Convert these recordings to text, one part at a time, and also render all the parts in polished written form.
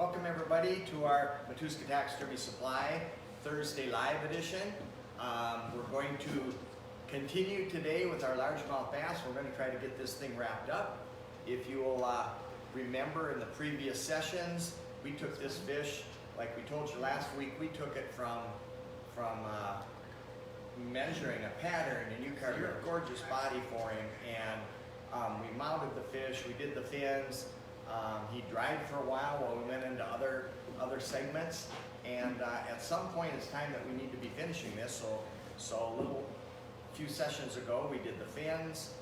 Welcome everybody to our Matuska Taxidermy Supply Thursday Live edition. We're going to continue today with our largemouth bass. We're going to try to get this thing wrapped up. If you will remember in the previous sessions, we took this fish, like we told you last week, we took it from measuring a pattern, and you carved a gorgeous body for him, and we mounted the fish, we did the fins. He dried for a while we went into other segments, and at some point it's time that we need to be finishing this. So a few sessions ago we did the fins,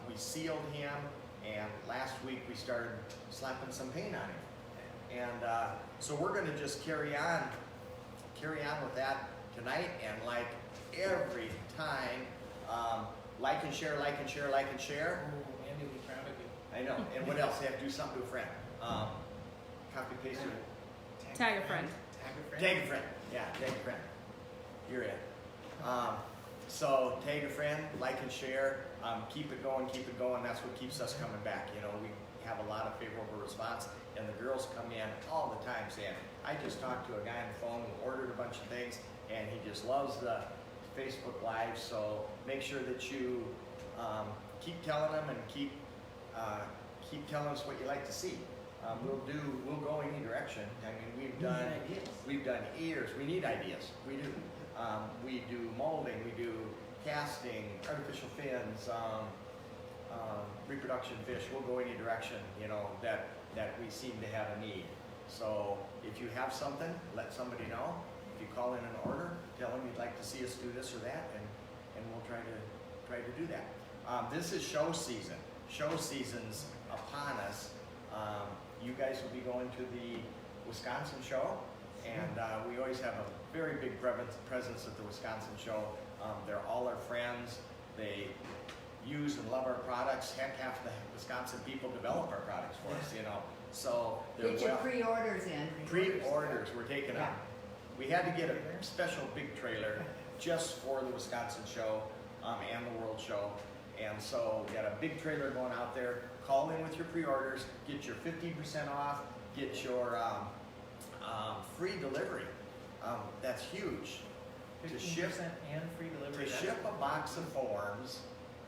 we sealed him, and last week we started slapping some paint on him. And so we're going to just carry on with that tonight, and like every time, like and share, like and share, like and share. Oh, Andy will be proud of you. I know. And what else? They have to do something to a friend. Copy paste your Tag a friend. Tag a friend. tag a friend. Yeah, tag a friend. You're it. So tag a friend, like and share. Keep it going, keep it going. That's what keeps us coming back. You know, we have a lot of favorable response, and the girls come in all the time saying, I just talked to a guy on the phone who ordered a bunch of things, and he just loves the Facebook Live. So make sure that you keep telling them and keep telling us what you like to see. We'll go any direction. I mean, we've done ears. We need ideas. We do. We do molding. We do casting, artificial fins, reproduction fish. We'll go any direction, you know, that we seem to have a need. So if you have something, let somebody know. If you call in an order, tell them you'd like to see us do this or that, and we'll try to do that. This is show season. Show season's upon us. You guys will be going to the Wisconsin show, and we always have a very big presence at the Wisconsin show. They're all our friends. They use and love our products. Heck, half the Wisconsin people develop our products for us, you know. So they're Get your pre-orders in. Pre-orders we're taking up. We had to get a special big trailer just for the Wisconsin show and the World Show. And so we got a big trailer going out there. Call in with your pre-orders, get your 15% off, get your free delivery. That's huge. 15% and free delivery. To ship a box of forms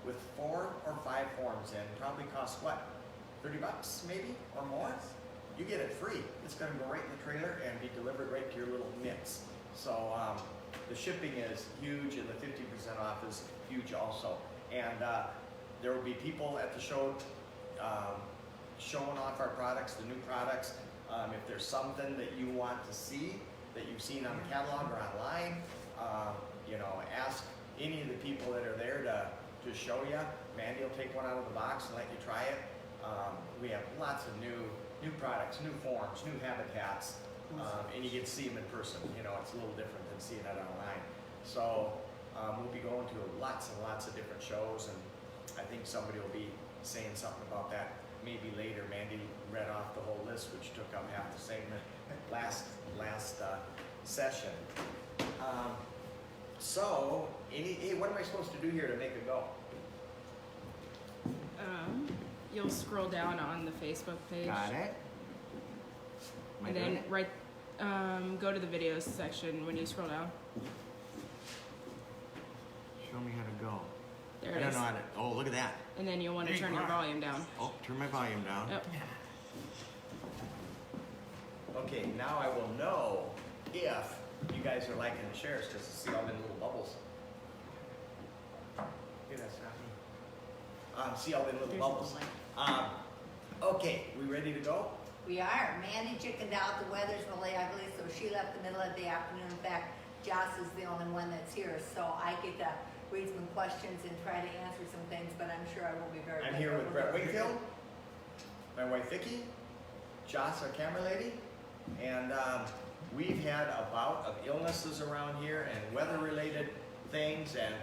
with 4 or 5 forms in probably costs what? $30 maybe or more? You get it free. It's going to go right in the trailer and be delivered right to your little mitts. So the shipping is huge, and the 50% off is huge also. And there will be people at the show showing off our products, the new products. If there's something that you want to see that you've seen on the catalog or online, you know, ask any of the people that are there to show you. Mandy will take one out of the box and let you try it. We have lots of new products, new forms, new habitats, and you get to see them in person. You know, it's a little different than seeing it online. So we'll be going to lots and lots of different shows, and I think somebody will be saying something about that maybe later. Mandy read off the whole list, which took up half the segment last session. So, hey, what am I supposed to do here to make it go? You'll scroll down on the Facebook page. Got it. And then go to the videos section when you scroll down. Show me how to go. There I it don't is. know how to. Oh, look at that. And then you'll want to turn your volume down. Oh, turn my volume down. Yep. Okay, now I will know if you guys are liking the shares, because to see all the little bubbles. Okay, that's not me. See all the little There's bubbles. Okay, we ready to go? We are. Mandy chickened out. The weather's really ugly, so she left the middle of the afternoon. In fact, Joss is the only one that's here, so I get to read some questions and try to answer some things, but I'm sure I will be very I'm here with Brett Wakefield, my wife Vicki, Joss, our camera lady, and we've had a bout of illnesses around here and weather-related things, and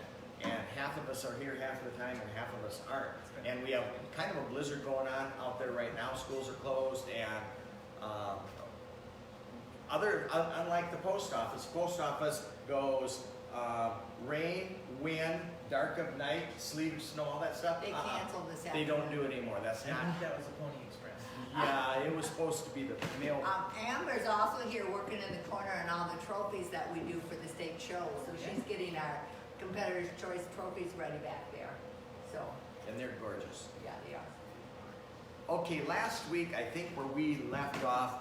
half of us are here half of the time and half of us aren't. And we have kind of a blizzard going on out there right now. Schools are closed, and unlike the post office goes rain, wind, dark of night, sleet, snow, all that stuff. They canceled this They afternoon. don't do it anymore. That's I not. think that was the Pony Express. Yeah, it was supposed to be the male. Amber's also here working in the corner on all the trophies that we do for the state show. So she's getting our competitors' choice trophies ready back there. So, And they're gorgeous. yeah, they are. Okay, last week, I think where we left off,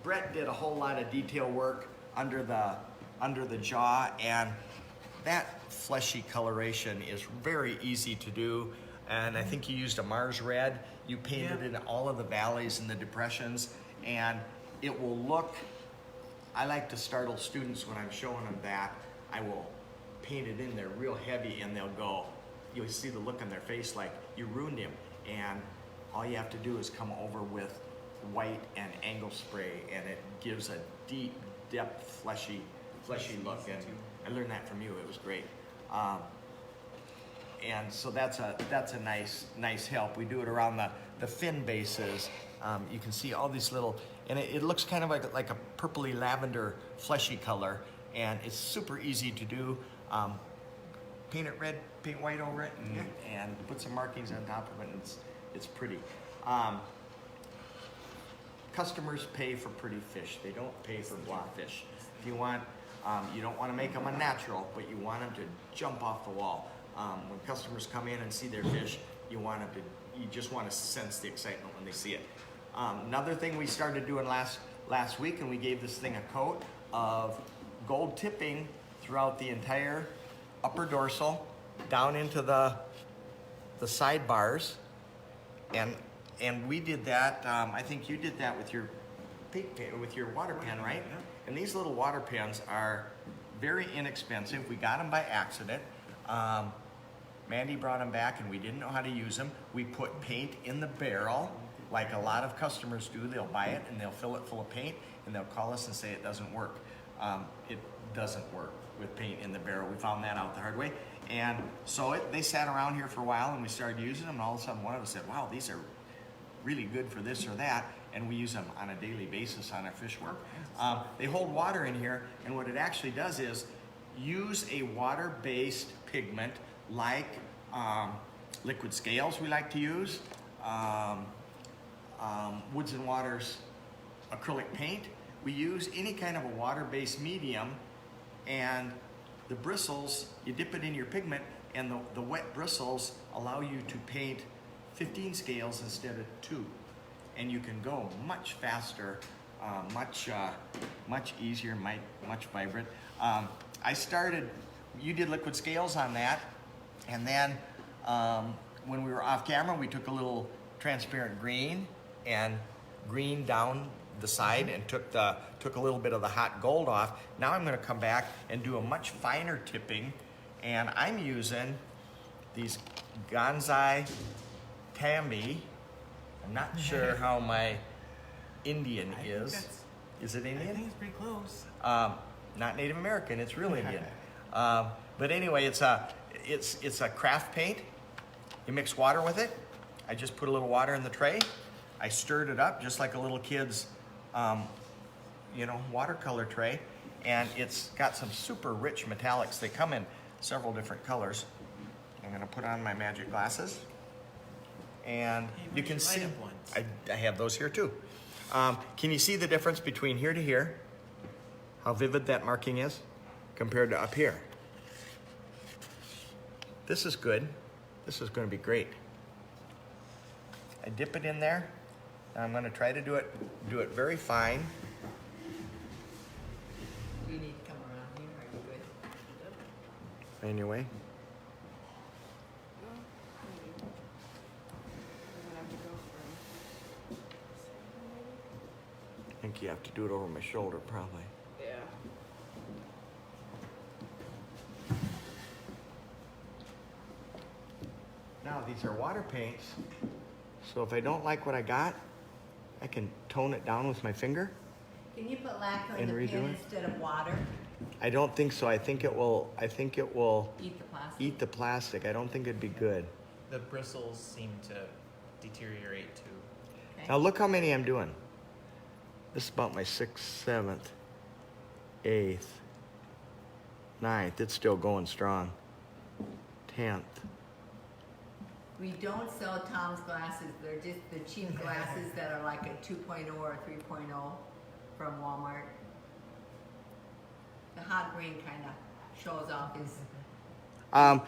Brett did a whole lot of detail work under the jaw, and that fleshy coloration is very easy to do. And I think you used a Mars red. You painted in all of the valleys and the depressions, and it will look, I like to startle students when I'm showing them that. I will paint it in there real heavy, and they'll go, you'll see the look on their face like, you ruined him. And all you have to do is come over with white and angle spray, and it gives a deep, depth, fleshy look. And I learned that from you. It was great. And so that's a nice help. We do it around the fin bases. You can see all these little, and it looks kind of like a purpley lavender fleshy color, and it's super easy to do. Paint it red, paint white over it, and put some markings on top of it, and it's pretty. Customers pay for pretty fish. They don't pay for block fish. If you want, you don't want to make them unnatural, but you want them to jump off the wall. When customers come in and see their fish, you just want to sense the excitement when they see it. Another thing we started doing last week, and we gave this thing a coat of gold tipping throughout the entire upper dorsal, down into the sidebars, and we did that. I think you did that with your water pen, right? And these little water pens are very inexpensive. We got them by accident. Mandy brought them back, and we didn't know how to use them. We put paint in the barrel, like a lot of customers do. They'll buy it and they'll fill it full of paint, and they'll call us and say it doesn't work. It doesn't work with paint in the barrel. We found that out the hard way. And so they sat around here for a while, and we started using them, and all of a sudden one of us said, wow, these are really good for this or that, and we use them on a daily basis on our fish work. They hold water in here, and what it actually does is use a water-based pigment like liquid scales we like to use, Woods and Waters acrylic paint. We use any kind of a water-based medium, and the bristles, you dip it in your pigment, and the wet bristles allow you to paint 15 scales instead of 2. And you can go much faster, much easier, much vibrant. You did liquid scales on that, and then when we were off camera, we took a little transparent green and green down the side and took a little bit of the hot gold off. Now I'm going to come back and do a much finer tipping, and I'm using these Gonzai Tambi. I'm not sure how my Indian is. Is it Indian? I think it's pretty close. Not Native American. It's real Indian. But anyway, it's a craft paint. You mix water with it. I just put a little water in the tray. I stirred it up just like a little kid's, watercolor tray, and it's got some super rich metallics. They come in several different colors. I'm gonna put on my magic glasses, and you can see. I have those here too. Can you see the difference between here to here? How vivid that marking is compared to up here. This is good. This is going to be great. I dip it in there. And I'm going to try to do it very fine. Do you need to come around here? Are you good? Anyway. I think you have to do it over my shoulder, probably. Yeah. Now, these are water paints, so if I don't like what I got, I can tone it down with my finger. Can you put lacquer in And the redo pen it? instead of water? I don't think so. I think it will Eat the plastic? eat the plastic. I don't think it'd be good. The bristles seem to deteriorate too. Okay. Now look how many I'm doing. This is about my 6th, 7th, 8th, 9th. It's still going strong. 10th, We don't sell Tom's glasses. They're just the cheap glasses that are like a 2.0 or a 3.0 from Walmart. The hot green kind of shows off his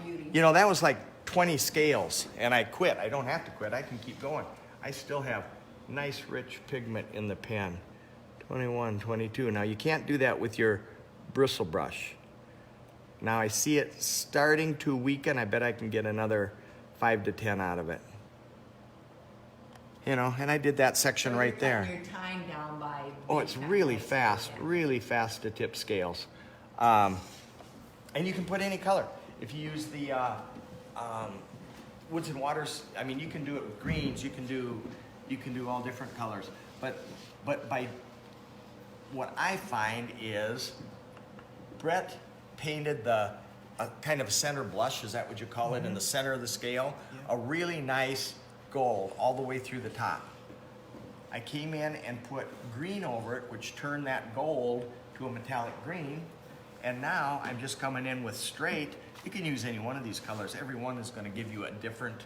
beauty. You know, that was like 20 scales, and I quit. I don't have to quit. I can keep going. I still have nice, rich pigment in the pen. 21, 22. Now, you can't do that with your bristle brush. Now, I see it starting to weaken. I bet I can get another 5 to 10 out of it. You know, and I did that section right there. Your time down by Oh, it's really fast to tip scales. And you can put any color. If you use the Woods and Waters, I mean, you can do it with greens, you can do all different colors. But by what I find is Brett painted the kind of a center blush, is that what you call it, in the center of the scale? Yeah. A really nice gold all the way through the top. I came in and put green over it, which turned that gold to a metallic green. And now I'm just coming in with straight. You can use any one of these colors. Every one is going to give you a different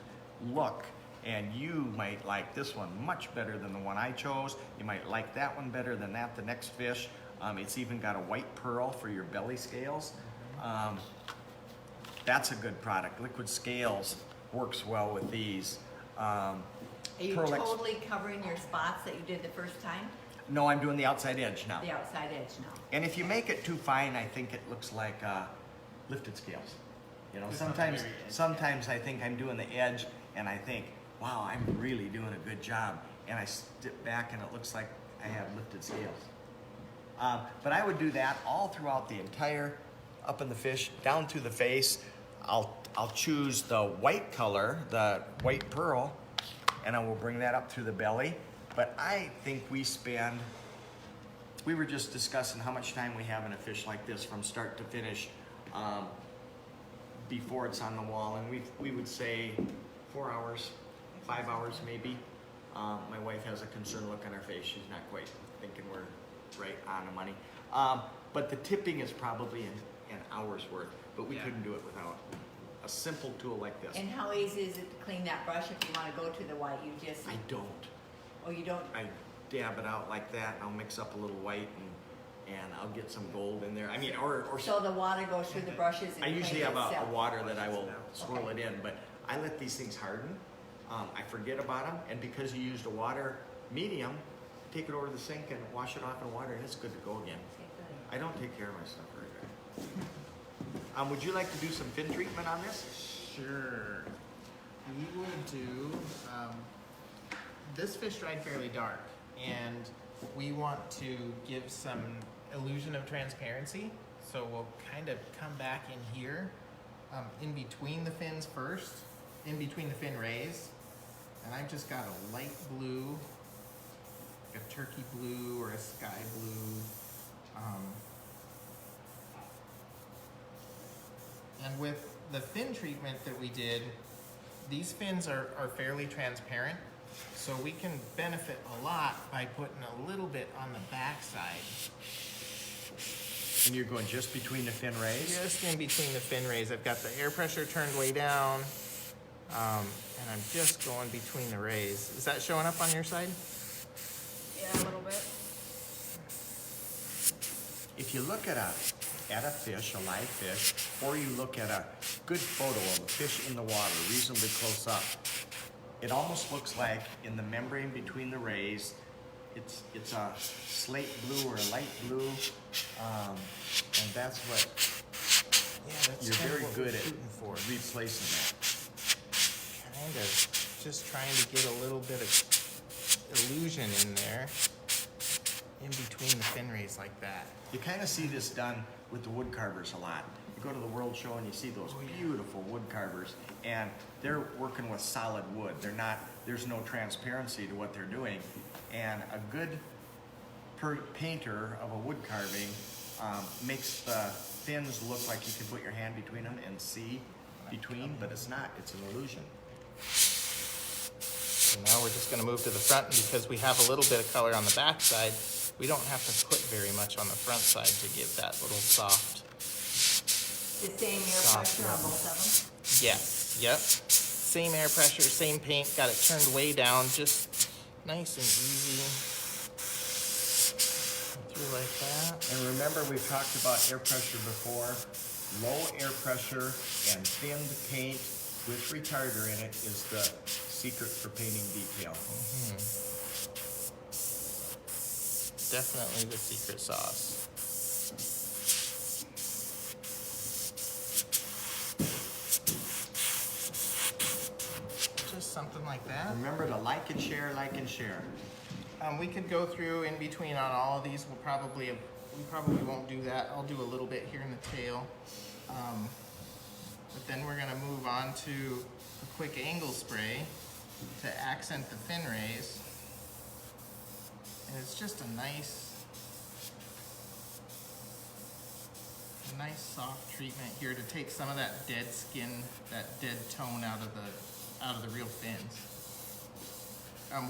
look. And you might like this one much better than the one I chose. You might like that one better than that, the next fish. It's even got a white pearl for your belly scales. That's a good product. Liquid Scales works well with these. Are you totally covering your spots that you did the first time? No, I'm doing the outside edge now. The outside edge now. And if you make it too fine, I think it looks like lifted scales. You know, sometimes I think I'm doing the edge and I think, wow, I'm really doing a good job. And I step back and it looks like I have lifted scales. But I would do that all throughout the entire, up in the fish, down to the face. I'll choose the white color, the white pearl, and I will bring that up through the belly. But I think we were just discussing how much time we have in a fish like this from start to finish before it's on the wall. And we would say 4 hours, 5 hours maybe. My wife has a concerned look on her face. She's not quite thinking we're right on the money. But the tipping is probably an hour's worth. But we couldn't do it without a simple tool like this. And how easy is it to clean that brush if you want to go to the white? You just... I don't. Oh, you don't? I dab it out like that. I'll mix up a little white and I'll get some gold in there. I mean, or so the water goes through the brushes and I usually have a itself. water that I will swirl it in, but I let these things harden. I forget about them, and because you used a water medium, take it over to the sink and wash it off in water, and it's good to go again. I don't take care of my stuff very good. Would you like to do some fin treatment on this? Sure. We will do, this fish dried fairly dark, and we want to give some illusion of transparency. So we'll kind of come back in here, in between the fins first, in between the fin rays. And I've just got a light blue, a turkey blue or a sky blue. And with the fin treatment that we did, these fins are fairly transparent, so we can benefit a lot by putting a little bit on the back side. And you're going just between the fin rays? Just in between the fin rays. I've got the air pressure turned way down, and I'm just going between the rays. Is that showing up on your side? Yeah, a little bit. If you look at a fish, a live fish, or you look at a good photo of a fish in the water, reasonably close up, it almost looks like in the membrane between the rays, it's a slate blue or a light blue, and that's what you're very good at replacing that. Kind of just trying to get a little bit of illusion in there, in between the fin rays like that. You kind of see this done with the wood carvers a lot. You go to the World Show and you see those beautiful wood carvers, and they're working with solid wood. There's no transparency to what they're doing. And a good painter of a wood carving makes the fins look like you can put your hand between them and see between, but it's not, it's an illusion. So now we're just going to move to the front, and because we have a little bit of color on the back side, we don't have to put very much on the front side to give that little soft. The same air pressure on both of them? Yes, yep. same air pressure, same paint, got it turned way down, just nice and easy. Through like that. And remember, we've talked about air pressure before. Low air pressure and thinned paint with retarder in it is the secret for painting detail. Definitely the secret sauce. Just something like that. Remember to like and share, like and share. We could go through in between on all of these. We probably won't do that. I'll do a little bit here in the tail. But then we're gonna move on to a quick angle spray to accent the fin rays. And it's just a nice soft treatment here to take some of that dead skin, that dead tone out of the real fins.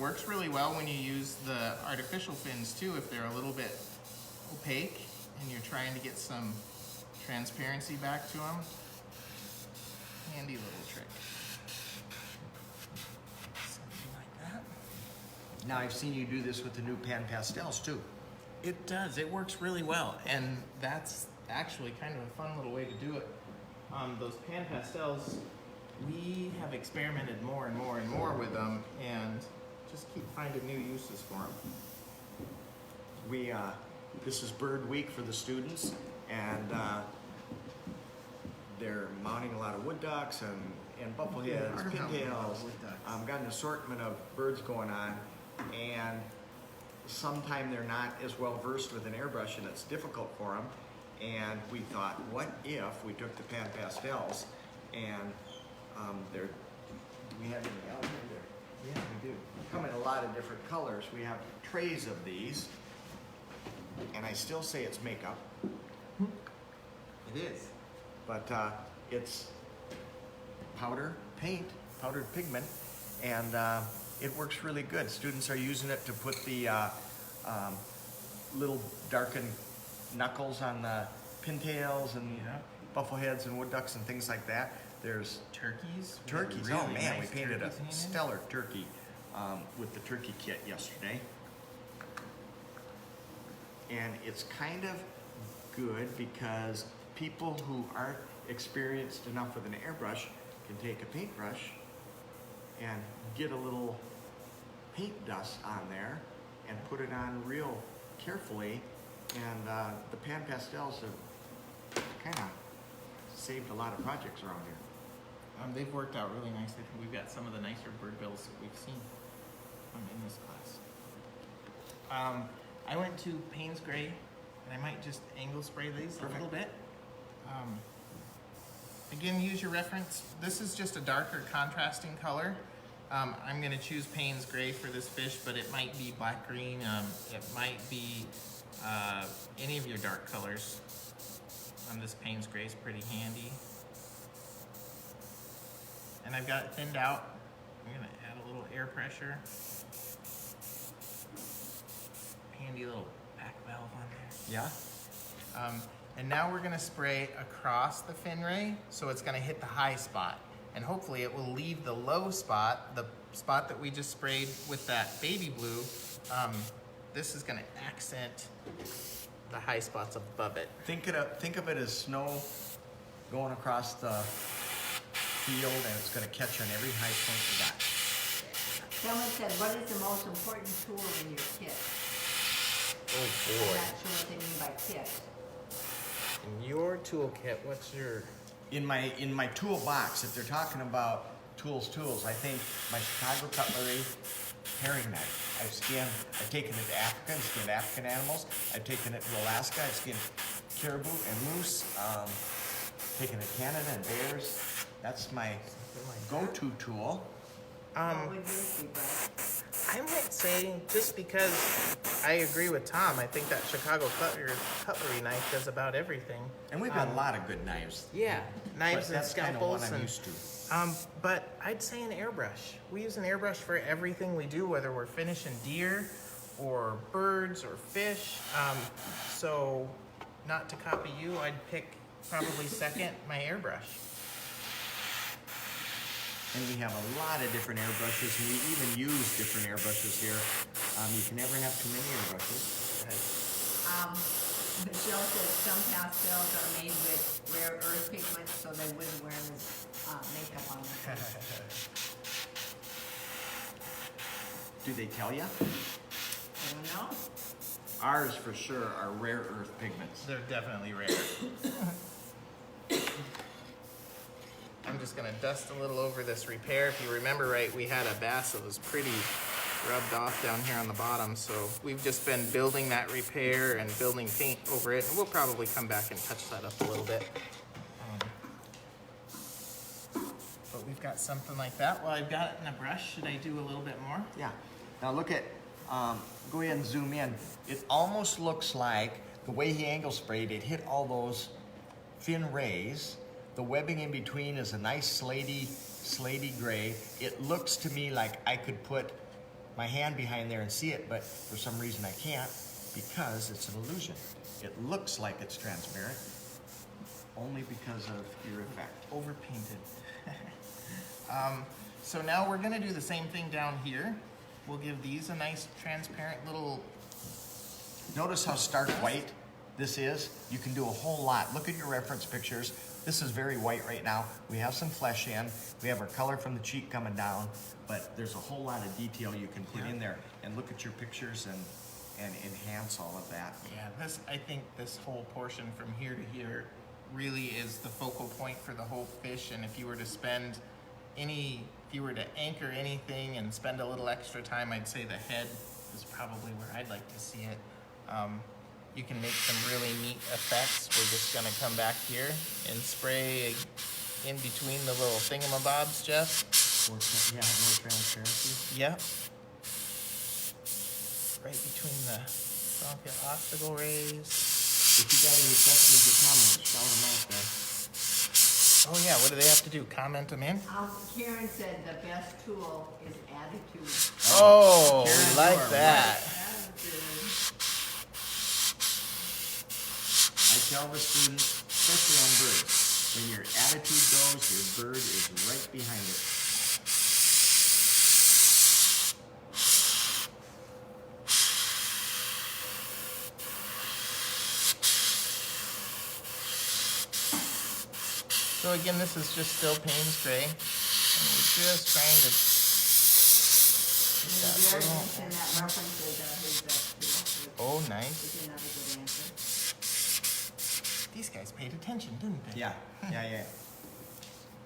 Works really well when you use the artificial fins too, if they're a little bit opaque and you're trying to get some transparency back to them. Handy little trick. Something like that. Now I've seen you do this with the new pan pastels too. It does. It works really well, and that's actually kind of a fun little way to do it. Those pan pastels, we have experimented more and more and more with them, and just keep finding new uses for them. This is Bird Week for the students, and they're mounting a lot of wood ducks and buffleheads, pintails. Got an assortment of birds going on, and sometimes they're not as well versed with an airbrush, and it's difficult for them. And we thought, what if we took the pan pastels and do we have any out here? Yeah, we do. Come in a lot of different colors. We have trays of these, and I still say it's makeup. It is. But it's powdered pigment, and it works really good. Students are using it to put the little darkened knuckles on the pintails and buffleheads and wood ducks and things like that. There's Turkeys. turkeys. Really Oh man, we nice painted a turkeys painted. stellar turkey with the turkey kit yesterday. And it's kind of good because people who aren't experienced enough with an airbrush can take a paintbrush and get a little paint dust on there and put it on real carefully. And the pan pastels have kind of saved a lot of projects around here. They've worked out really nicely. We've got some of the nicer bird bills that we've seen in this class. I went to Payne's Gray, and I might just angle spray these a little bit. Again, use your reference. This is just a darker contrasting color. I'm going to choose Payne's Gray for this fish, but it might be black green. It might be any of your dark colors. This Payne's Gray is pretty handy. And I've got it thinned out. I'm going to add a little air pressure. Handy little back valve on there. Yeah? And now we're gonna spray across the fin ray, so it's gonna hit the high spot. And hopefully it will leave the low spot, the spot that we just sprayed with that baby blue. This is gonna accent the high spots above it. Think of it as snow going across the field, and it's going to catch on every high point you got. Someone said, what is the most important tool in your kit? Oh I'm boy. not sure what they mean by kit. In your toolkit, what's your... In my toolbox, if they're talking about tools, I think my Chicago cutlery herring knife. I've taken it to Africa and skinned African animals. I've taken it to Alaska. I've skinned caribou and moose. Taken it to Canada and bears. That's my go-to tool. What would yours be, Brad? I might say, just because I agree with Tom, I think that Chicago cutlery knife does about everything. And we've got a lot of good knives. Yeah, knives But and that's kind of scalpels. what I'm and, used to. but I'd say an airbrush. We use an airbrush for everything we do, whether we're finishing deer or birds or fish. So, not to copy you, I'd pick probably second my airbrush. And we have a lot of different airbrushes, and we even use different airbrushes here. You can never have too many airbrushes. Michelle says some pastels are made with rare earth pigments, so they wouldn't wear makeup on them. Do they tell you? I don't know. Ours for sure are rare earth pigments. They're definitely rare. I'm just gonna dust a little over this repair. If you remember right, we had a bass that was pretty rubbed off down here on the bottom, so we've just been building that repair and building paint over it, and we'll probably come back and touch that up a little bit. But we've got something like that. Well, I've got it in a brush. Should I do a little bit more? Yeah. Now look at, go ahead and zoom in. It almost looks like the way he angle sprayed, it hit all those thin rays. The webbing in between is a nice slatey gray. It looks to me like I could put my hand behind there and see it, but for some reason I can't because it's an illusion. It looks like it's transparent only because of your effect. Overpainted. So now we're gonna do the same thing down here. We'll give these a nice transparent little. Notice how stark white this is? You can do a whole lot. Look at your reference pictures. This is very white right now. We have some flesh in. We have our color from the cheek coming down, but there's a whole lot of detail you can put in there. And look at your pictures and enhance all of that. Yeah, I think this whole portion from here to here really is the focal point for the whole fish. And if you were to anchor anything and spend a little extra time, I'd say the head is probably where I'd like to see it. You can make some really neat effects. We're just gonna come back here and spray in between the little thingamabobs, Jeff. More transparency. Yep. Right between the obstacle rays. If you got any questions or comments, shout them out there. Oh yeah, what do they have to do? Comment them in? Karen said the best tool is attitude. Oh, Karen, we you like are that. I tell the students, especially on birds, when your attitude goes, your bird is right behind it. So again, this is just still Payne's Gray. And we're just trying to. Jared mentioned that references are his best tool. Oh, nice. Which is another good answer. These guys paid attention, didn't they? Yeah.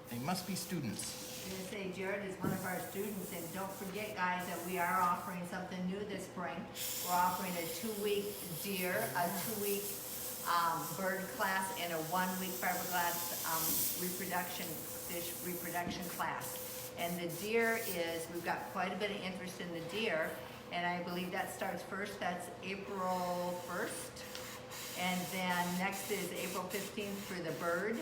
They must be students. I'm gonna say Jared is one of our students, and don't forget, guys, that we are offering something new this spring. We're offering a 2-week deer, a 2-week bird class, and a 1-week fiberglass fish reproduction class. And the deer we've got quite a bit of interest in the deer, and I believe that starts first. That's April 1st. And then next is April 15th for the bird.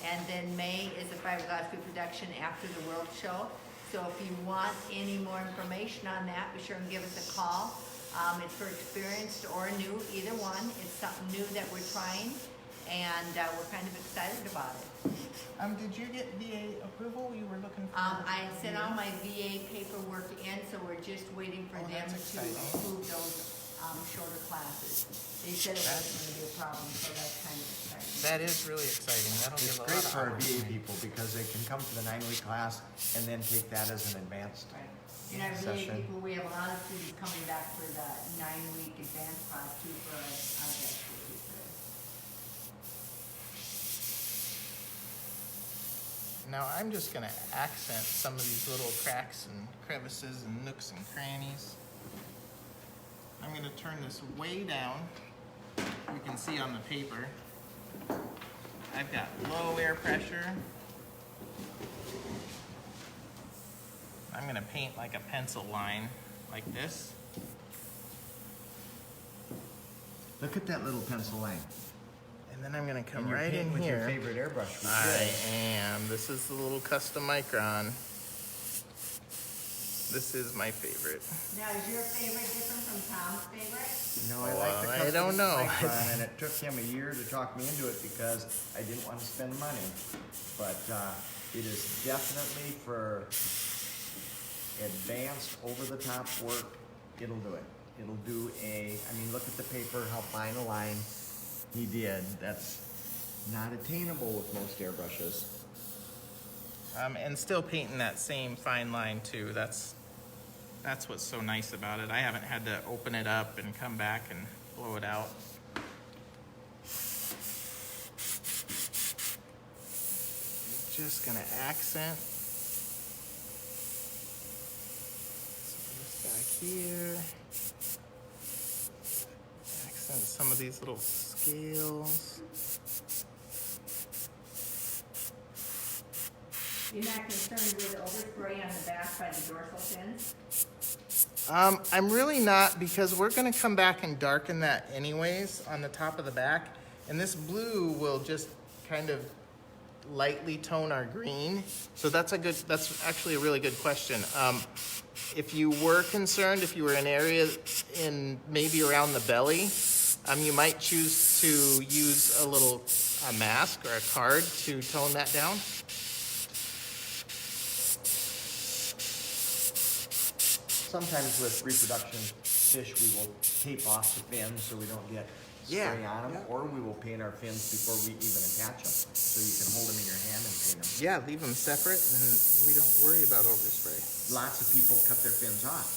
And then May is the fiberglass reproduction after the World Show. So if you want any more information on that, be sure and give us a call. It's for experienced or new, either one. It's something new that we're trying, and we're kind of excited about it. Did you get VA approval? You were looking for? I sent all my VA paperwork in, so we're just waiting for them that's to exciting. approve those shorter classes. They said it wasn't going to be a problem, so that's kind of exciting. That is really exciting. That'll It's give a great lot for our of hours. VA people because they can come to the 9-week class and then take that as an advanced Right. And our VA session. people, we have a lot of students coming back for the 9-week advanced class too for our best students. Now I'm just gonna accent some of these little cracks and crevices and nooks and crannies. I'm gonna turn this way down. You can see on the paper. I've got low air pressure. I'm gonna paint like a pencil line, like this. Look at that little pencil line. And then I'm gonna come And you're right painting in with here. your favorite airbrush. I am. This is the little custom micron. This is my favorite. Now, is your favorite different from Tom's favorite? No, I like the Well, I custom don't know. micron, and it took him a year to talk me into it because I didn't want to spend money. But It is definitely for advanced, over-the-top work. It'll do it. It'll do I mean, look at the paper, how fine a line he did. That's not attainable with most airbrushes. And still painting that same fine line too. That's what's so nice about it. I haven't had to open it up and come back and blow it out. Just gonna accent some of this back here. Accent some of these little scales. You're not concerned with overspray on the back by the dorsal fins? I'm really not, because we're gonna come back and darken that anyways on the top of the back. And this blue will just kind of lightly tone our green. So that's actually a really good question. If you were concerned, if you were in area in maybe around the belly, you might choose to use a mask or a card to tone that down. Sometimes with reproduction fish, we will tape off the fins so we don't get spray on them, or we will paint our fins before we even attach them, so you can hold them in your hand and paint them. Yeah, leave them separate, and we don't worry about overspray. Lots of people cut their fins off.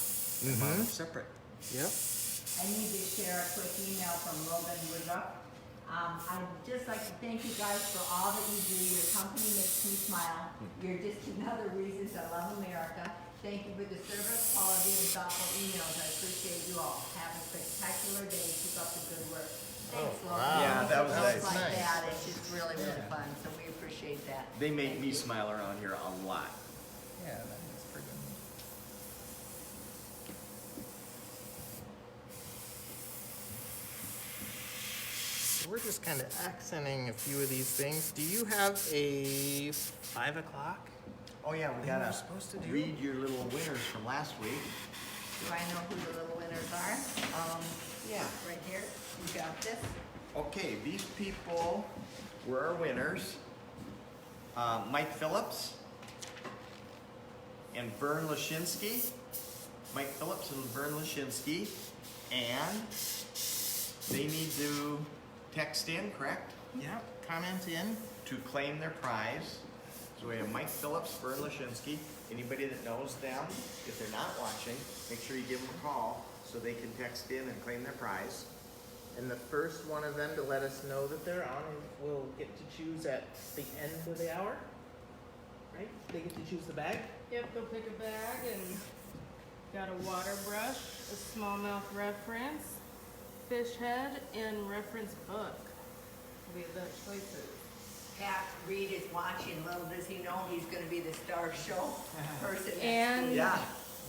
Mm-hmm. Separate. Yep. I need to share a quick email from Robin Woodruff. I'd just like to thank you guys for all that you do. Your company makes me smile. You're just another reason to love America. Thank you for the service, quality, and thoughtful emails. I appreciate you all. Have a spectacular day. Keep up the good work. Thanks, Lauren. Wow. Yeah, that was nice. Like Nice. that. It's just really, really fun. So we appreciate that. They make me smile around here a lot. Yeah, that is pretty good. So we're just kind of accenting a few of these things. Do you have a 5 o'clock? Oh yeah, we Thing gotta we're supposed to do? read your little winners from last week. Do I know who the little winners are? Yeah. Right here. You got this. Okay, these people were our winners. Mike Phillips and Vern Lashinsky. Mike Phillips and Vern Lashinsky. And they need to text in, correct? Yeah, comment in. To claim their prize. So we have Mike Phillips, Vern Lashinsky. Anybody that knows them, if they're not watching, make sure you give them a call so they can text in and claim their prize. And the first one of them to let us know that they're on will get to choose at the end of the hour, right? They get to choose the bag. Yep, they'll pick a bag and got a water brush, a smallmouth reference, fish head, and reference book. Will be the choices. Pat Reed is watching. Little does he know he's going to be the star show person. And Yeah.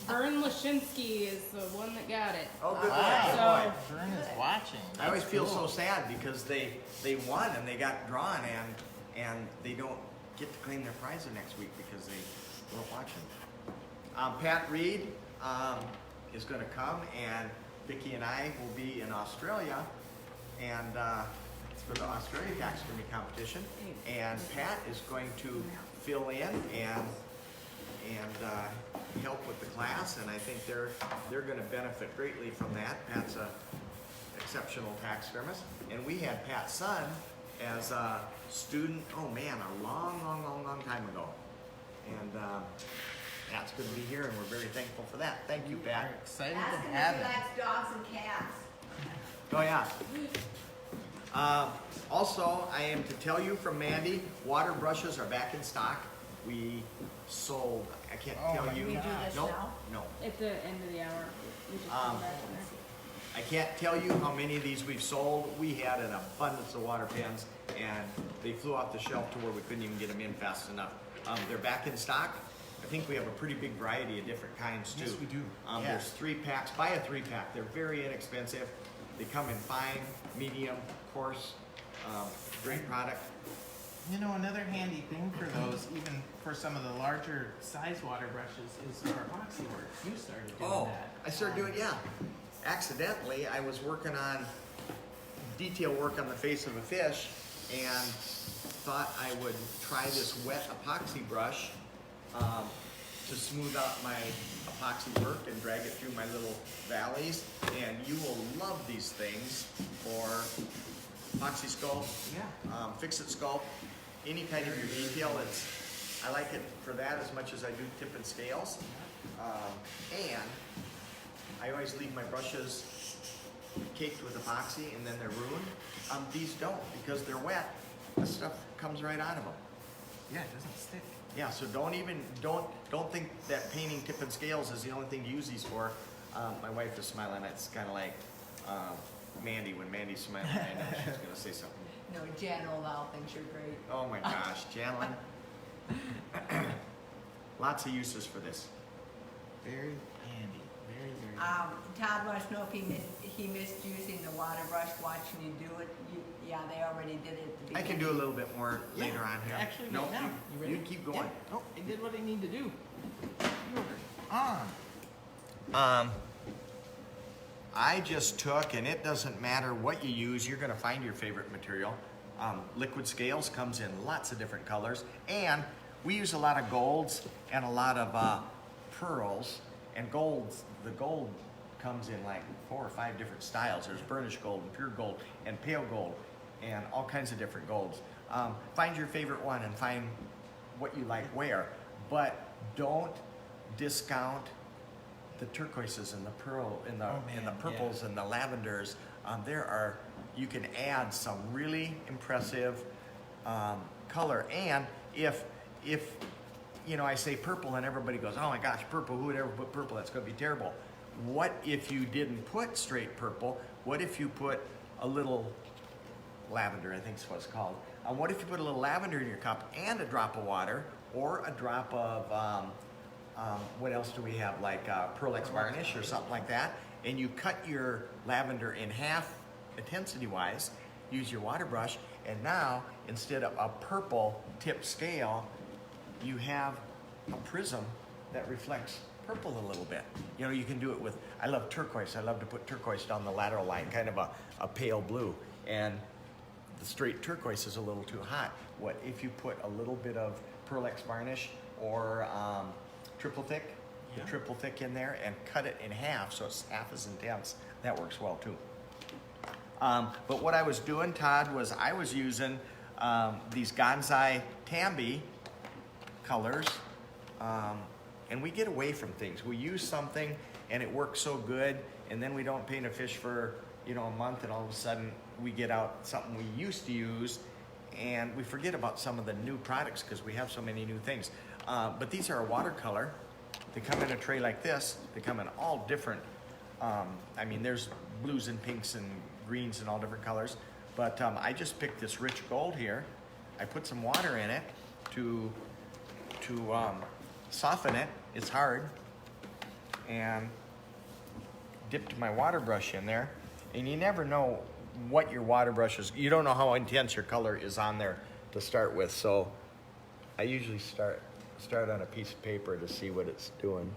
Vern Lashinsky is the one that got it. Oh, good Wow. boy. So- Vern is watching. I always That's feel cool. so sad because they won and they got drawn and they don't get to claim their prize the next week because they weren't watching. Pat Reed is going to come, and Vicki and I will be in Australia and for the Australia Taxidermy competition, and Pat is going to fill in and help with the class, and I think they're going to benefit greatly from that. Pat's a exceptional taxidermist, and we had Pat's son as a student. Oh man, a long time ago, and Pat's going to be here, and we're very thankful for that. Thank you, Pat. We're excited Ask to him have if he him. likes dogs and cats. Oh yeah. Also, I am to tell you from Mandy, water brushes are back in stock. We sold. I can't Oh tell my you. Can we do this Nope, now? no. At the end of the hour, we just Um, come back in there. I can't tell you how many of these we've sold. We had an abundance of water pens, and they flew off the shelf to where we couldn't even get them in fast enough. They're back in stock. I think we have a pretty big variety of different kinds too. Yes, we do. Yeah. There's 3 packs. Buy a 3-pack. They're very inexpensive. They come in fine, medium, coarse. Great product. You know, another handy thing for those, even for some of the larger size water brushes, is our epoxy work. You started doing that. I started doing, yeah. Accidentally, I was working on detail work on the face of a fish, and thought I would try this wet epoxy brush to smooth out my epoxy work and drag it through my little valleys. And you will love these things for epoxy sculpt, fix-it sculpt, any kind of your detail. I like it for that as much as I do tip and scales. And I always leave my brushes caked with epoxy and then they're ruined. These don't, because they're wet. This stuff comes right out of them. Yeah, it doesn't stick. Yeah, so don't think that painting tip and scales is the only thing to use these for. My wife is smiling. It's kind of like Mandy when Mandy's smiling. I know she's gonna say something. No, Jan Oval thinks you're great. Oh my gosh, Janlyn. Lots of uses for this. Very handy. Very, very Todd wants to know if he missed using the water brush, watching you do it. Yeah, they already did it at the I beginning. can do a little bit more later on here. Actually, no, right now. you keep going. Yeah. Oh, it did what I need to do. On. I just took, and it doesn't matter what you use, you're gonna find your favorite material. Liquid scales comes in lots of different colors, and we use a lot of golds and a lot of pearls, and golds, the gold comes in like 4 or 5 different styles. There's burnished gold and pure gold and pale gold and all kinds of different golds. Find your favorite one and find what you like where, but don't discount the turquoises and the pearl and the purples and the lavenders. You can add some really impressive color. And if you know, I say purple and everybody goes, oh my gosh, purple, who would ever put purple? That's gonna be terrible. What if you didn't put straight purple? What if you put a little lavender, I think is what it's called. What if you put a little lavender in your cup and a drop of water, or a drop of, what else do we have, like Pearl X varnish or something like that, and you cut your lavender in half intensity-wise, use your water brush, and now, instead of a purple tip scale, you have a prism that reflects purple a little bit. You know, you can do it with, I love turquoise. I love to put turquoise down the lateral line, kind of a pale blue. And the straight turquoise is a little too hot. What if you put a little bit of Pearl X varnish or triple thick, the triple thick in there, and cut it in half so it's half as intense? That works well too. But what I was doing, Todd, was I was using these Gonzai Tambi colors, and we get away from things. We use something and it works so good, and then we don't paint a fish for, you know, a month, and all of a sudden we get out something we used to use, and we forget about some of the new products because we have so many new things. But these are a watercolor. They come in a tray like this. They come in all different, I mean, there's blues and pinks and greens and all different colors, but I just picked this rich gold here. I put some water in it to soften it. It's hard, and dipped my water brush in there. And you never know what your water brush is. You don't know how intense your color is on there to start with. So I usually start on a piece of paper to see what it's doing.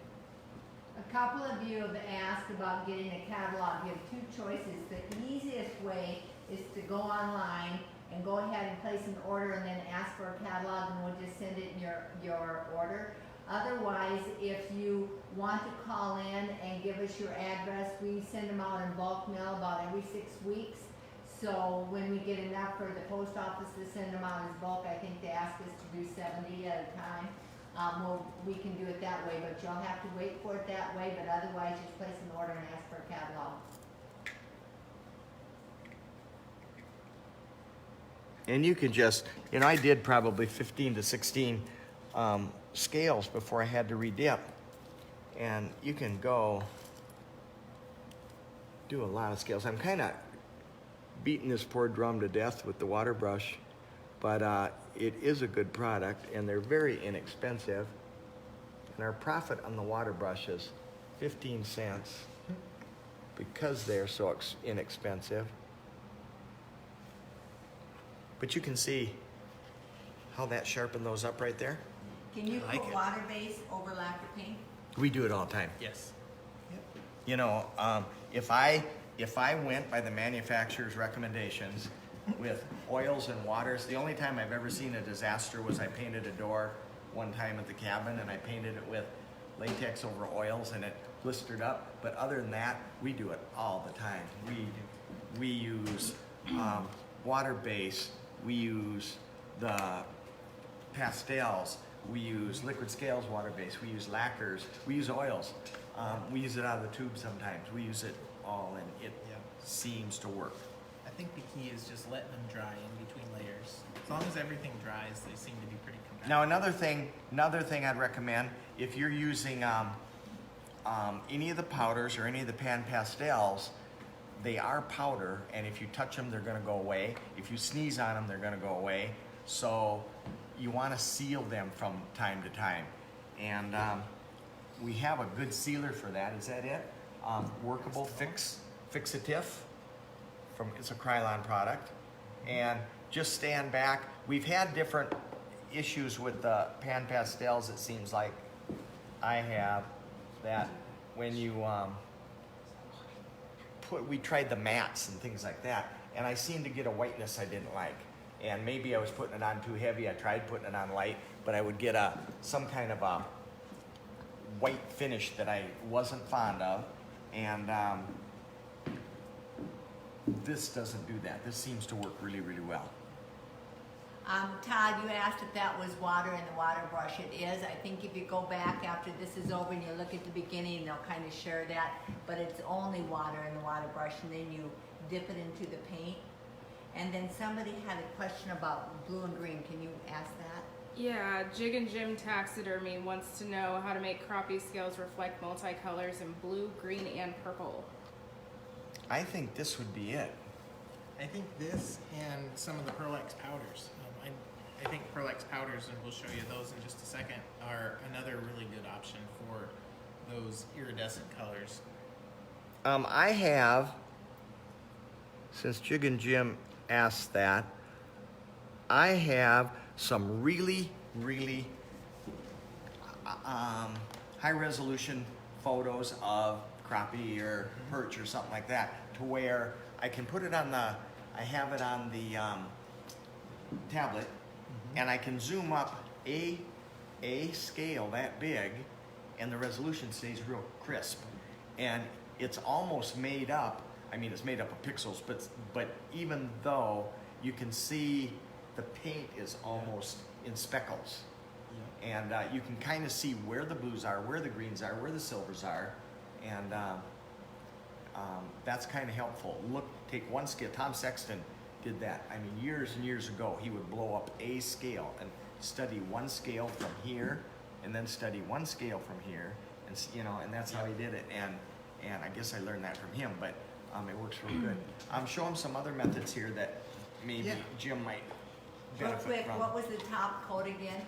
A couple of you have asked about getting a catalog. You have 2 choices. The easiest way is to go online and go ahead and place an order and then ask for a catalog, and we'll just send it in your order. Otherwise, if you want to call in and give us your address, we send them out in bulk mail about every 6 weeks. So when we get enough for the post office to send them out as bulk, I think they ask us to do 70 at a time. We can do it that way, but you'll have to wait for it that way, but otherwise just place an order and ask for a catalog. And you can just, you know, I did probably 15 to 16 scales before I had to redip. And you can go do a lot of scales. I'm kind of beating this poor drum to death with the water brush, but it is a good product, and they're very inexpensive. And our profit on the water brush is 15 cents because they're so inexpensive. But you can see how that sharpened those up right there. Can you I like put it. water base over lacquer paint? We do it all the time. Yes. Yep. You know, if I went by the manufacturer's recommendations, with oils and waters. The only time I've ever seen a disaster was I painted a door one time at the cabin, and I painted it with latex over oils, and it blistered up. But other than that, we do it all the time. We use water base, we use the pastels, we use liquid scales water base, we use lacquers, we use oils. We use it out of the tube sometimes. We use it all, and it seems to work. I think the key is just letting them dry in between layers. As long as everything dries, they seem to be pretty compact. Now another thing I'd recommend, if you're using any of the powders or any of the pan pastels, they are powder, and if you touch them, they're going to go away. If you sneeze on them, they're going to go away. So you want to seal them from time to time, and we have a good sealer for that. Is that it? Workable Fixatif. It's a Krylon product, and just stand back. We've had different issues with the pan pastels. It seems like I have that when you we tried the mattes and things like that, and I seemed to get a whiteness I didn't like. And maybe I was putting it on too heavy. I tried putting it on light, but I would get some kind of a white finish that I wasn't fond of. And this doesn't do that. This seems to work really, really well. Todd, you asked if that was water in the water brush. It is. I think if you go back after this is over and you look at the beginning, they'll kind of share that. But it's only water in the water brush, and then you dip it into the paint. And then somebody had a question about blue and green. Can you ask that? Yeah, Jig and Jim Taxidermy wants to know how to make crappie scales reflect multicolors in blue, green, and purple. I think this would be it. I think this and some of the Pearl-X powders. I think Pearl-X powders, and we'll show you those in just a second, are another really good option for those iridescent colors. I have, since Jig and Jim asked that, I have some really, really high resolution photos of crappie or perch or something like that, to where I can put it on I have it on the tablet, and I can zoom up a scale that big, and the resolution stays real crisp. And it's almost made up. I mean, it's made up of pixels, but even though you can see the paint is almost in speckles. Yeah. And you can kind of see where the blues are, where the greens are, where the silvers are, and that's kind of helpful. Take one scale. Tom Sexton did that. I mean, years and years ago, he would blow up a scale and study one scale from here, and then study one scale from here, and that's how he did it. And I guess I learned that from him, but it works real good. Show him some other methods here that maybe Jim might Real benefit quick, from. what was the top coat again?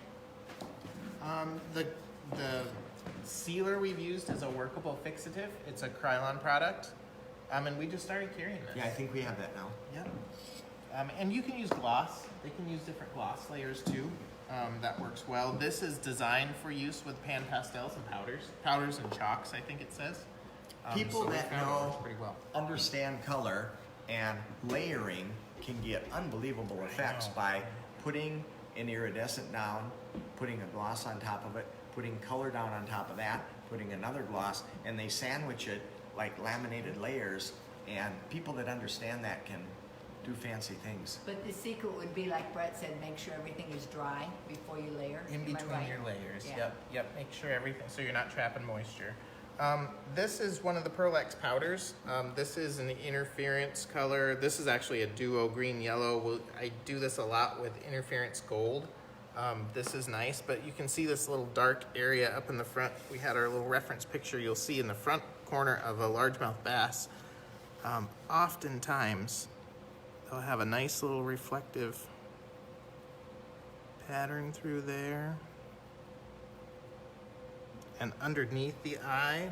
The sealer we've used is a workable fixative. It's a Krylon product, and we just started carrying this. Yeah, I think we have that now. Yep. And you can use gloss. They can use different gloss layers too. That works well. This is designed for use with pan pastels and powders and chalks, I think it says. People so we that found it know, works pretty well. understand color and layering can get unbelievable effects by putting an iridescent down, putting a gloss on top of it, putting color down on top of that, putting another gloss, and they sandwich it like laminated layers, and people that understand that can do fancy things. But the secret would be, like Brett said, make sure everything is dry before you layer. In Am I between right? your layers. Yeah. Yep. Make sure everything, so you're not trapping moisture. This is one of the Pearl-X powders. This is an interference color. This is actually a duo green-yellow. I do this a lot with interference gold. This is nice, but you can see this little dark area up in the front. We had our little reference picture. You'll see in the front corner of a largemouth bass. Oftentimes, they'll have a nice little reflective pattern through there. And underneath the eye,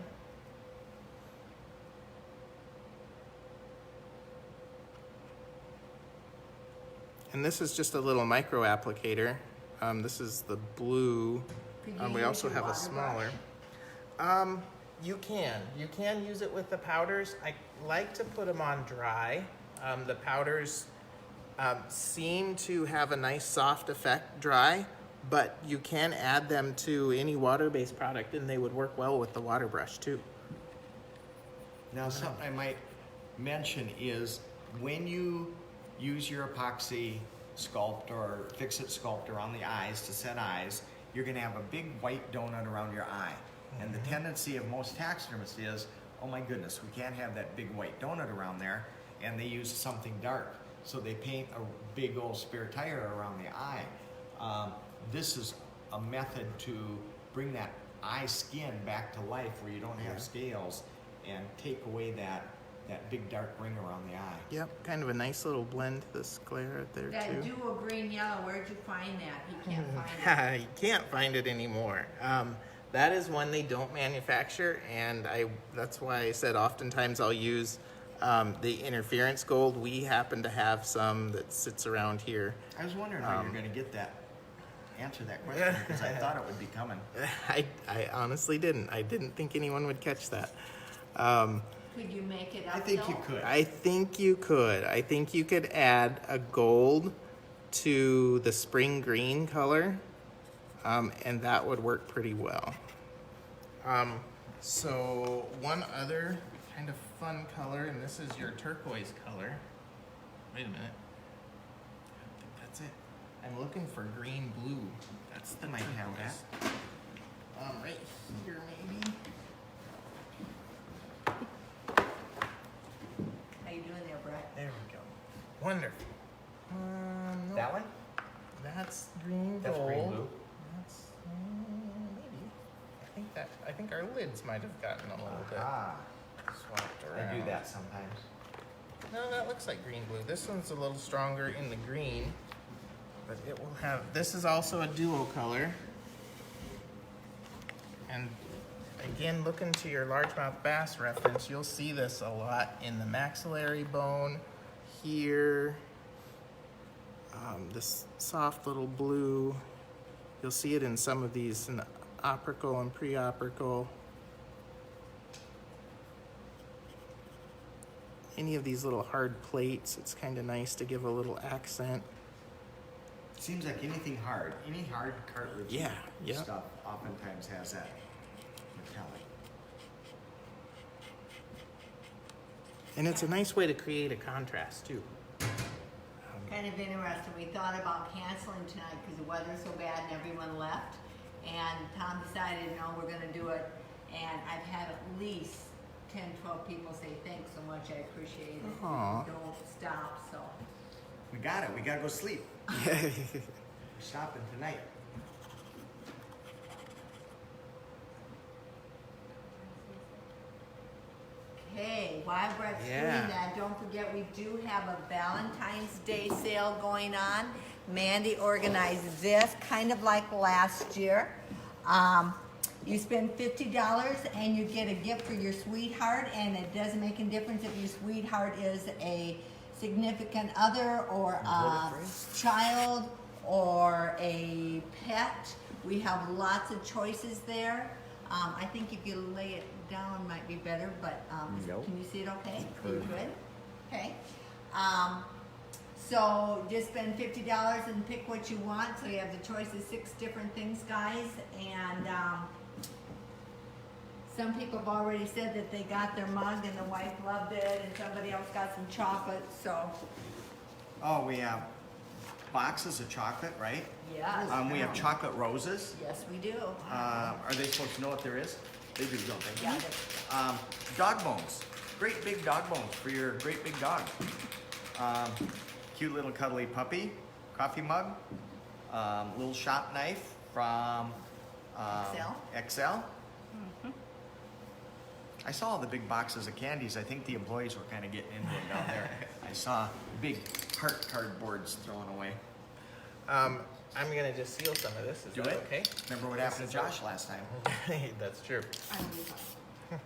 and this is just a little micro applicator. This is the blue. We also have a smaller. You can use it with the powders. I like to put them on dry. The powders seem to have a nice soft effect dry, but you can add them to any water-based product and they would work well with the water brush too. Now, something I might mention is when you use your epoxy sculpt or fix-it sculptor on the eyes to set eyes, you're gonna have a big white donut around your eye. And the tendency of most taxidermists is, oh my goodness, we can't have that big white donut around there, and they use something dark. So they paint a big old spare tire around the eye. This is a method to bring that eye skin back to life where you don't have scales and take away that big dark ring around the eye. Yep, kind of a nice little blend, this glare right there That too. duo green yellow, where'd you find that? He can't find it. You can't find it anymore. That is one they don't manufacture, and that's why I said oftentimes I'll use the interference gold. We happen to have some that sits around here. I was wondering how you're gonna get that, answer that question, because I thought it would be coming. I honestly didn't. I didn't think anyone would catch that. Could you make it up? I think though? you could. I think you could. I think you could add a gold to the spring green color, and that would work pretty well. So one other kind of fun color, and this is your turquoise color. Wait a minute. I don't think that's it. I'm looking for green blue. That's the Might have turquoise. Right here maybe. How you doing there, Brett? There we go. Wonderful. Nope. That one? That's green That's gold. green blue. That's maybe. I think our lids might have gotten a little bit swapped around. I do that sometimes. No, that looks like green blue. This one's a little stronger in the green, but it will have. This is also a duo color. And again, look into your largemouth bass reference. You'll see this a lot in the maxillary bone here. This soft little blue. You'll see it in some of these in the apical and pre-apical. Any of these little hard plates, it's kind of nice to give a little accent. Seems like anything hard, any hard cartilage Yeah, yep. stuff oftentimes has that metallic. And it's a nice way to create a contrast too. Kind of interesting. We thought about canceling tonight because the weather's so bad and everyone left. And Tom decided, no, we're going to do it. And I've had at least 10, 12 people say, thanks so much, I appreciate it. Aw. Don't stop, so. We got it, we gotta go sleep. We're stopping tonight. Hey, while Brett's Yeah. doing that, don't forget we do have a Valentine's Day sale going on. Mandy organized this, kind of like last year. You spend $50 and you get a gift for your sweetheart, and it doesn't make any difference if your sweetheart is a significant other or a child or a pet. We have lots of choices there. I think if you lay it down might be better, but Nope. can you see it okay? You good? Okay. So just spend $50 and pick what you want. So you have the choice of 6 different things, guys. And some people have already said that they got their mug and the wife loved it, and somebody else got some chocolate. So Oh, we have boxes of chocolate, right? yes, We have chocolate roses. yes, we do. Are they supposed to know what there is? They do, don't they? Yeah. Dog bones. Great big dog bones for your great big dog. Cute little cuddly puppy. Coffee mug. Little shop knife from XL. I saw all the big boxes of candies. I think the employees were kind of getting into them down there. I saw big heart cardboards thrown away. I'm gonna just seal some of this. Is Do that it. okay? Remember what happened to Josh last time? That's true. I'm really fine.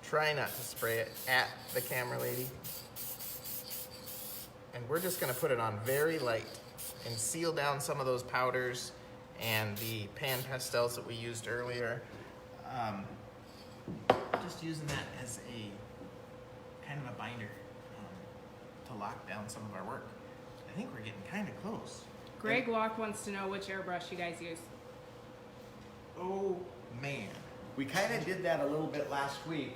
Try not to spray it at the camera lady. And we're just gonna put it on very light and seal down some of those powders and the pan pastels that we used earlier. Just using that as a kind of a binder to lock down some of our work. I think we're getting kind of close. Greg Walk wants to know which airbrush you guys use. Oh man. We kind of did that a little bit last week.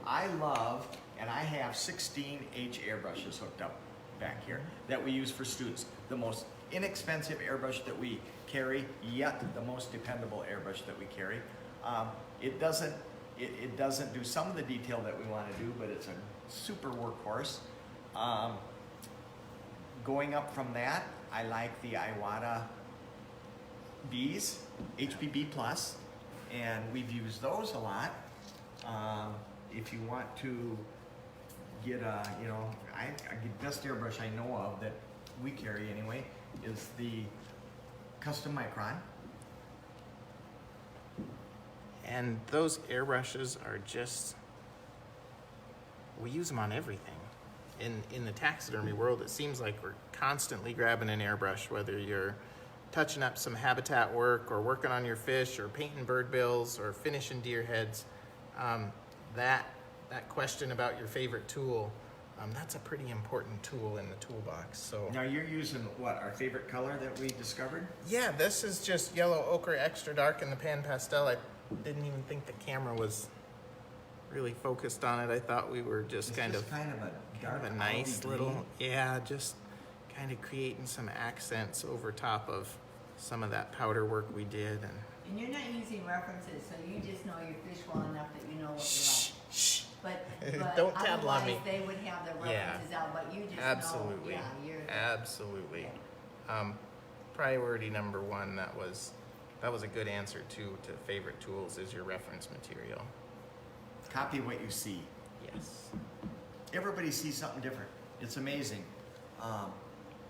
I love, and I have 16H airbrushes hooked up back here that we use for students. The most inexpensive airbrush that we carry, yet the most dependable airbrush that we carry. It doesn't do some of the detail that we want to do, but it's a super workhorse. Going up from that, I like the Iwata Bs, HPB Plus, and we've used those a lot. If you want to get a, the best airbrush I know of that we carry anyway is the Custom Micron. And those airbrushes are just, we use them on everything. In the taxidermy world, it seems like we're constantly grabbing an airbrush, whether you're touching up some habitat work or working on your fish or painting bird bills or finishing deer heads. That question about your favorite tool, that's a pretty important tool in the toolbox. So Now you're using what, our favorite color that we discovered? yeah, this is just yellow ochre extra dark in the pan pastel. I didn't even think the camera was really focused on it. I thought we were just kind of a dark, a nice olivey little, green. yeah, just kind of creating some accents over top of some of that powder work we did. And you're not using references, so you just know your fish well enough that you know what Shh, shh. you like. But Don't tattle on me. otherwise, they would have their Yeah. references out, but you just Absolutely. know. Yeah, you're. Absolutely. Priority number one, that was a good answer to favorite tools is your reference material. Copy what you see. Yes. Everybody sees something different. It's amazing.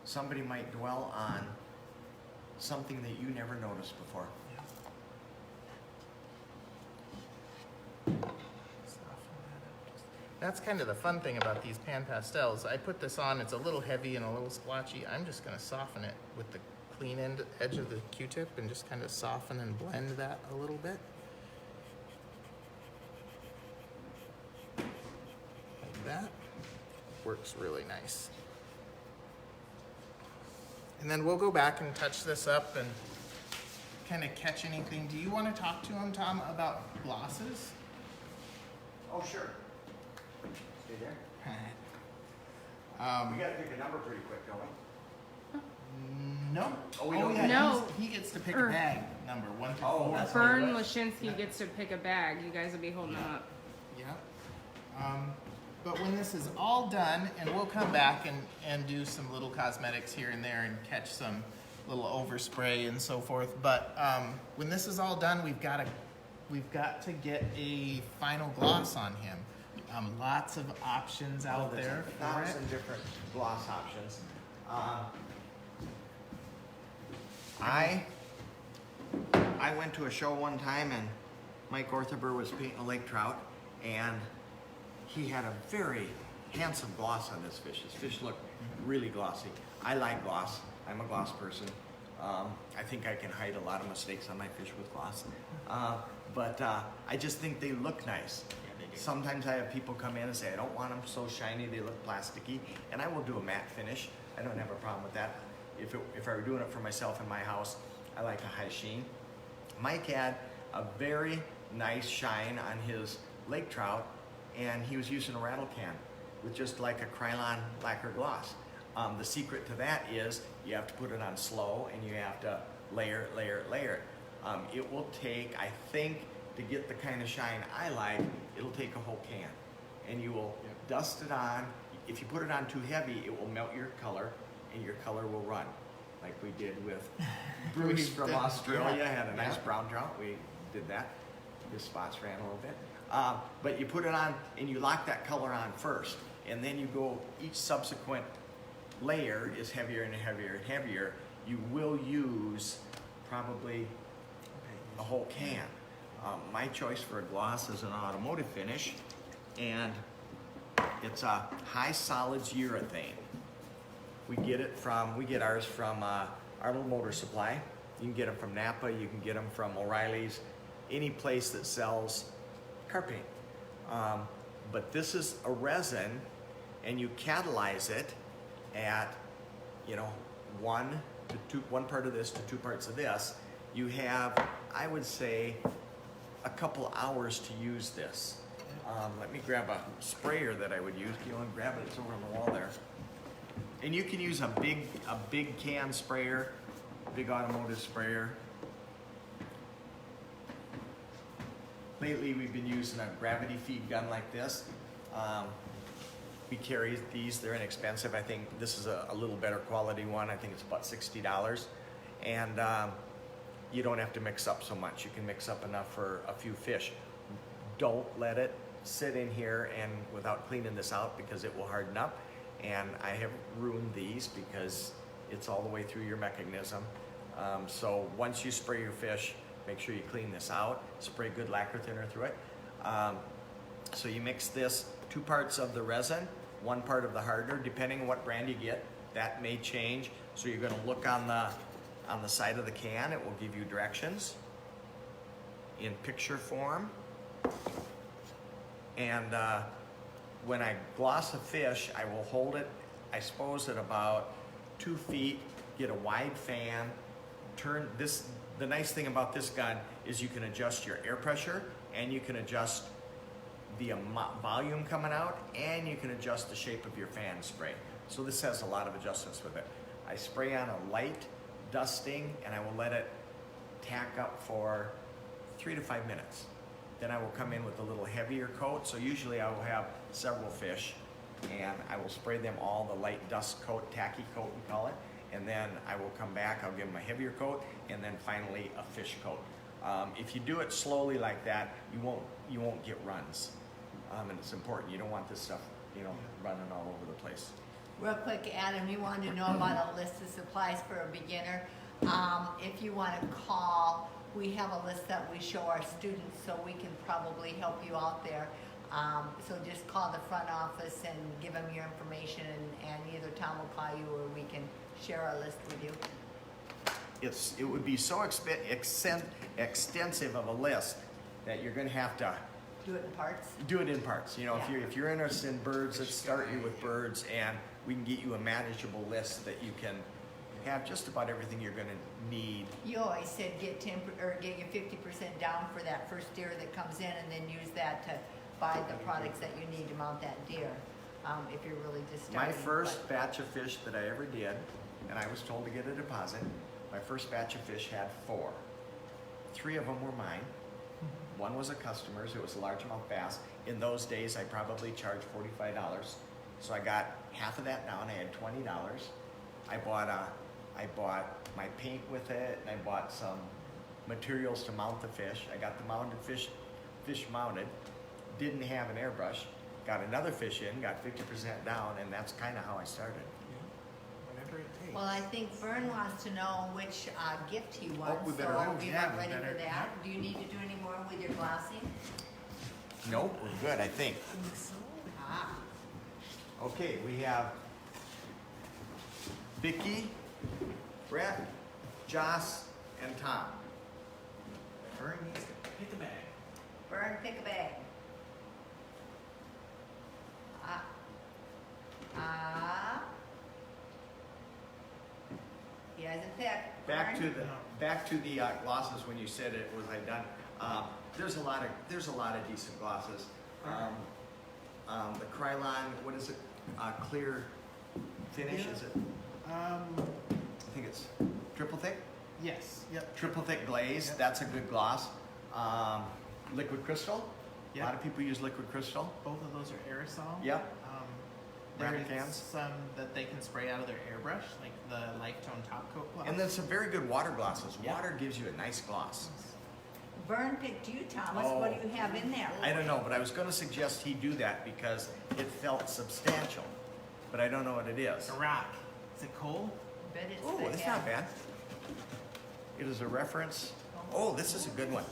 Somebody might dwell on something that you never noticed before. That's kind of the fun thing about these pan pastels. I put this on, it's a little heavy and a little splotchy. I'm just gonna soften it with the clean edge of the Q-tip and just kind of soften and blend that a little bit. Like that. Works really nice. And then we'll go back and touch this up and kind of catch anything. Do you want to talk to him, Tom, about glosses? Oh, sure. Stay there. We gotta pick a number pretty quick, don't we? No. Oh, we don't yeah, No. He gets to pick a bag number 1 through 4. that's Fern what it is. Lashinsky gets to pick a bag. You guys will be holding them up. Yeah. But when this is all done, and we'll come back and do some little cosmetics here and there and catch some little overspray and so forth. But when this is all done, we've got to get a final gloss on him. Lots of options out There's there a for it. 1,000 different gloss options. I went to a show one time and Mike Orthaber was painting a lake trout and he had a very handsome gloss on this fish. His fish looked really glossy. I like gloss. I'm a gloss person. I think I can hide a lot of mistakes on my fish with gloss. But I just think they look nice. Sometimes I have people come in and say, I don't want them so shiny, they look plasticky, and I will do a matte finish. I don't have a problem with that. If I were doing it for myself in my house, I like a high sheen. Mike had a very nice shine on his lake trout, and he was using a rattle can with just like a Krylon lacquer gloss. The secret to that is you have to put it on slow and you have to layer, layer, layer. It will take, I think, to get the kind of shine I like, it'll take a whole can. And you will dust it on. If you put it on too heavy, it will melt your color and your color will run. Like we did with Bruce from Australia, had a nice brown trout. We did that. His spots ran a little bit. But you put it on and you lock that color on first. And then you go, each subsequent layer is heavier and heavier and heavier. You will use probably a whole can. My choice for a gloss is an automotive finish, and it's a high solids urethane. We get ours from Arnold Motor Supply. You can get them from Napa, you can get them from O'Reilly's, any place that sells car paint. But this is a resin, and you catalyze it at you know, one part of this to 2 parts of this, you have, I would say, a couple hours to use this. Let me grab a sprayer that I would use. You want to grab it? It's over on the wall there. And you can use a big can sprayer, big automotive sprayer. Lately, we've been using a gravity feed gun like this. We carry these, they're inexpensive. I think this is a little better quality one. I think it's about $60. And you don't have to mix up so much. You can mix up enough for a few fish. Don't let it sit in here and without cleaning this out, because it will harden up. And I have ruined these because it's all the way through your mechanism. So once you spray your fish, make sure you clean this out. Spray good lacquer thinner through it. So you mix this, 2 parts of the resin, 1 part of the hardener, depending on what brand you get, that may change. So you're gonna look on the side of the can, it will give you directions in picture form. And when I gloss a fish, I will hold it, I suppose, at about 2 feet, get a wide fan, turn this. The nice thing about this gun is you can adjust your air pressure, and you can adjust the volume coming out, and you can adjust the shape of your fan spray. So this has a lot of adjustments with it. I spray on a light dusting, and I will let it tack up for 3 to 5 minutes. Then I will come in with a little heavier coat. So usually I will have several fish, and I will spray them all the light dust coat, tacky coat we call it. And then I will come back, I'll give them a heavier coat, and then finally a fish coat. If you do it slowly like that, you won't get runs. And it's important. You don't want this stuff, you know, running all over the place. Real quick, Adam, you wanted to know about a list of supplies for a beginner. If you want to call, we have a list that we show our students, so we can probably help you out there. So just call the front office and give them your information, and either Tom will call you or we can share our list with you. It would be so extensive of a list that you're going to have to Do it in parts. do it in parts. You know, Yeah. if you're interested in birds, let's start you with birds, and we can get you a manageable list that you can have just about everything you're going to need. You always said get your 50% down for that first deer that comes in, and then use that to buy the products that you need to mount that deer. If you're really just starting. My first batch of fish that I ever did, and I was told to get a deposit, my first batch of fish had 4. 3 of them were mine. 1 was a customer's. It was a largemouth bass. In those days, I probably charged $45. So I got half of that down. I had $20. I bought my paint with it, and I bought some materials to mount the fish. I got the mounted fish mounted. Didn't have an airbrush. Got another fish in, got 50% down, and that's kind of how I started. Whatever it takes. Well, I think Vern wants to know which gift he wants. we better- so are oh, we yeah, about we ready better- for that? Do you need to do any more with your glossing? Nope, we're good, I think. Ah, Okay, we have Vicky, Brett, Joss, and Tom. Vern needs to pick a bag. Vern, pick a bag. He hasn't picked. Back Vern? to the glosses. When you said it, was I done? There's a lot of decent glosses. The Krylon, what is it? Clear finish, is it? I think it's triple thick. Yes. Yep. Triple thick glaze. Yep. That's a good gloss. Liquid crystal. A Yep. lot of people use liquid crystal. Both of those are aerosol. Yep. Rabbit There's cans. some that they can spray out of their airbrush, like the Lifetone Top Coat gloss. And then some very good water glosses. Yeah. Water gives you a nice gloss. Vern picked you, Thomas. Oh. What do you have in there? I don't know, but I was going to suggest he do that because it felt substantial, but I don't know what it is. a rock. Is it coal? Bet it's Oh, the it's head. not bad. It is a reference. Oh, this is a good one.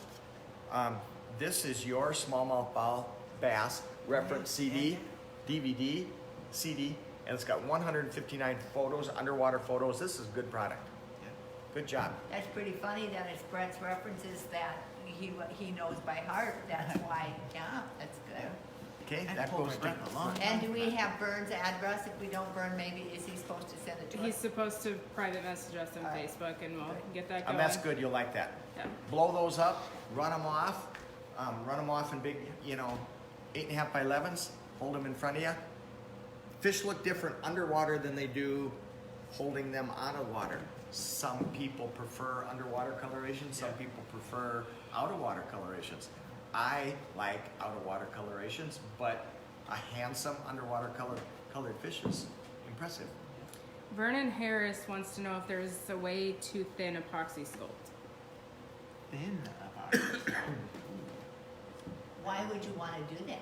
This is your smallmouth bass reference CD, DVD, CD, and it's got 159 photos, underwater photos. This is a good product. Yeah. Good job. That's pretty funny that it's Brett's references that he knows by heart. That's why, yeah, that's good. Okay, I that hold goes my breath to. a long And do we have Burns' address? If we don't burn, maybe is he supposed to send it to He's us? supposed to private message us on All right. Facebook and we'll Good. get that going. That's good, you'll like that. Yeah. Blow those up, run them off in big, 8.5 by 11s, hold them in front of you. Fish look different underwater than they do holding them out of water. Some people prefer underwater coloration, some people prefer out of water colorations. I like out of water colorations, but a handsome underwater colored fish is impressive. Vernon Harris wants to know if there's a way to thin epoxy sculpt. Thin epoxy. Why would you want to do that?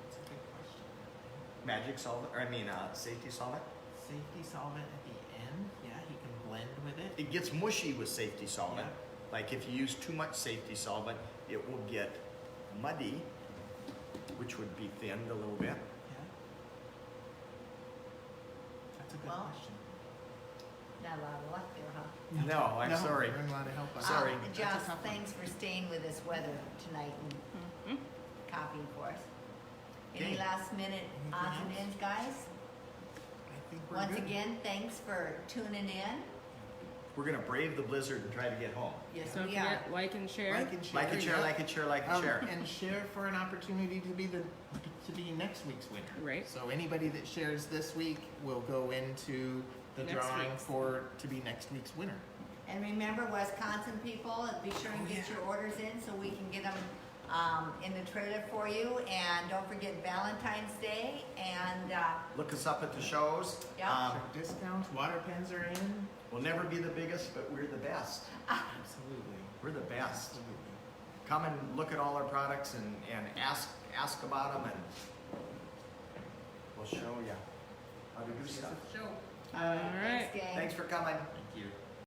That's a good question. Magic solvent, safety solvent. Safety solvent at the end. Yeah, he can blend with it. It gets mushy with safety solvent. Yeah. Like if you use too much safety solvent, it will get muddy, which would be thinned a little bit. Yeah. That's a good Well, question. Not a lot of luck there, huh? No, I'm sorry. We're not to help us. Sorry. That's a Joss, tough one. thanks for staying with us weather tonight and Mhm. copying for us. Any Okay. last minute odds and Anything ends, guys? I think we're Once good. again, thanks for tuning in. We're gonna brave the blizzard and try to get home. Yes, Don't we are. forget, like and share. Like and share. Like and share, yeah. like and share, like and share. And share for an opportunity to be next week's winner. Right. So anybody that shares this week will go into the Next drawing week's. to be next week's winner. And remember, Wisconsin people, be sure and get your orders in so we can get them in the trailer for you. And don't forget Valentine's Day. And Look us up at the shows. Yeah. Discounts, water pens are in. We'll never be the biggest, but we're the best. Absolutely. We're the best. Absolutely. Come and look at all our products and ask about them, and we'll show you how to do stuff. Show. All right. thanks, gang. Thanks for coming. Thank you.